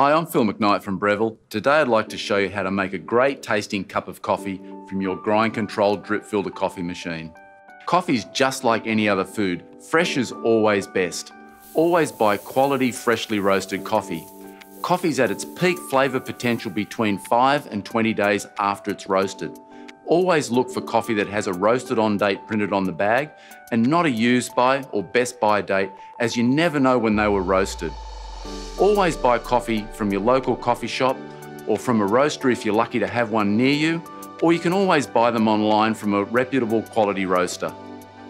Hi, I'm Phil McKnight from Breville. Today I'd like to show you how to make a great tasting cup of coffee from your grind control drip filter coffee machine. Coffee's just like any other food. Fresh is always best. Always buy quality, freshly roasted coffee. Coffee's at its peak flavour potential between 5 and 20 days after it's roasted. Always look for coffee that has a roasted on date printed on the bag and not a used by or best by date, as you never know when they were roasted. Always buy coffee from your local coffee shop or from a roastery if you're lucky to have one near you, or you can always buy them online from a reputable quality roaster.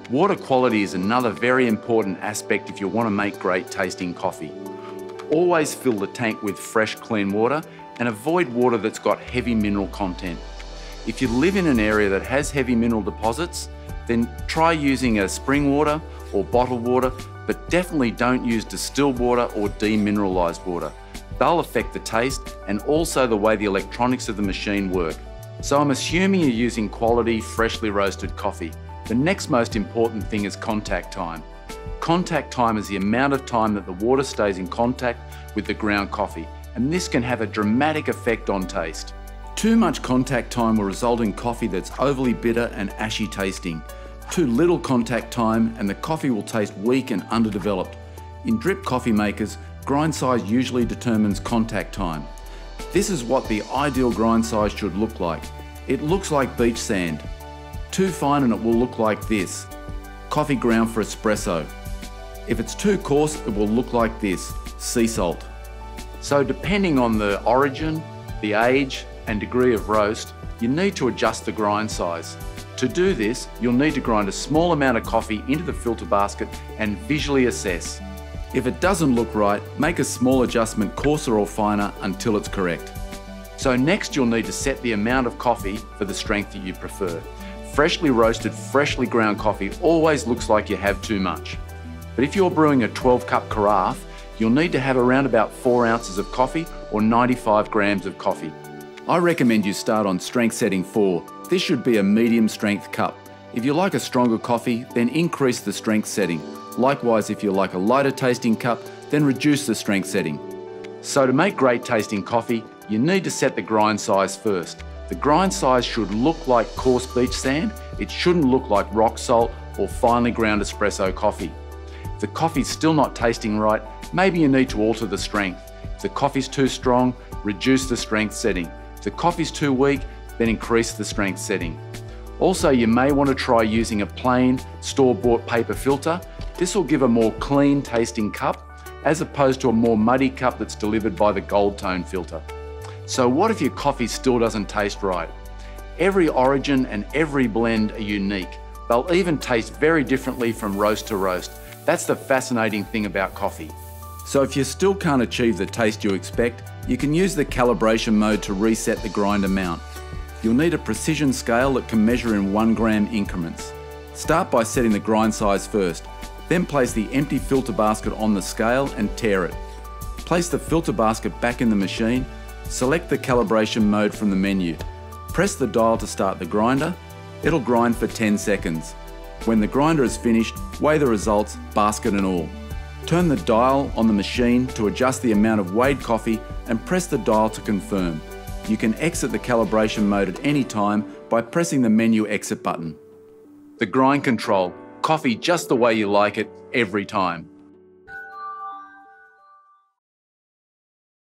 Water quality is another very important aspect if you want to make great tasting coffee. Always fill the tank with fresh, clean water and avoid water that's got heavy mineral content. If you live in an area that has heavy mineral deposits, then try using a spring water or bottled water, but definitely don't use distilled water or demineralised water. They'll affect the taste and also the way the electronics of the machine work. So I'm assuming you're using quality, freshly roasted coffee. The next most important thing is contact time. Contact time is the amount of time that the water stays in contact with the ground coffee, and this can have a dramatic effect on taste. Too much contact time will result in coffee that's overly bitter and ashy tasting. Too little contact time and the coffee will taste weak and underdeveloped. In drip coffee makers, grind size usually determines contact time. This is what the ideal grind size should look like. It looks like beach sand. Too fine and it will look like this. Coffee ground for espresso. If it's too coarse, it will look like this. Sea salt. So depending on the origin, the age and degree of roast, you need to adjust the grind size. To do this, you'll need to grind a small amount of coffee into the filter basket and visually assess. If it doesn't look right, make a small adjustment coarser or finer until it's correct. So next you'll need to set the amount of coffee for the strength that you prefer. Freshly roasted, freshly ground coffee always looks like you have too much. But if you're brewing a 12-cup carafe, you'll need to have around about 4 ounces of coffee or 95 grams of coffee. I recommend you start on strength setting 4. This should be a medium strength cup. If you like a stronger coffee, then increase the strength setting. Likewise, if you like a lighter tasting cup, then reduce the strength setting. So to make great tasting coffee, you need to set the grind size first. The grind size should look like coarse beach sand. It shouldn't look like rock salt or finely ground espresso coffee. If the coffee's still not tasting right, maybe you need to alter the strength. If the coffee's too strong, reduce the strength setting. If the coffee's too weak, then increase the strength setting. Also, you may want to try using a plain store-bought paper filter. This will give a more clean tasting cup as opposed to a more muddy cup that's delivered by the gold tone filter. So what if your coffee still doesn't taste right? Every origin and every blend are unique. They'll even taste very differently from roast to roast. That's the fascinating thing about coffee. So if you still can't achieve the taste you expect, you can use the calibration mode to reset the grind amount. You'll need a precision scale that can measure in 1 gram increments. Start by setting the grind size first, then place the empty filter basket on the scale and tare it. Place the filter basket back in the machine, select the calibration mode from the menu. Press the dial to start the grinder. It'll grind for 10 seconds. When the grinder is finished, weigh the results, basket and all. Turn the dial on the machine to adjust the amount of weighed coffee and press the dial to confirm. You can exit the calibration mode at any time by pressing the menu exit button. The grind control, coffee just the way you like it, every time.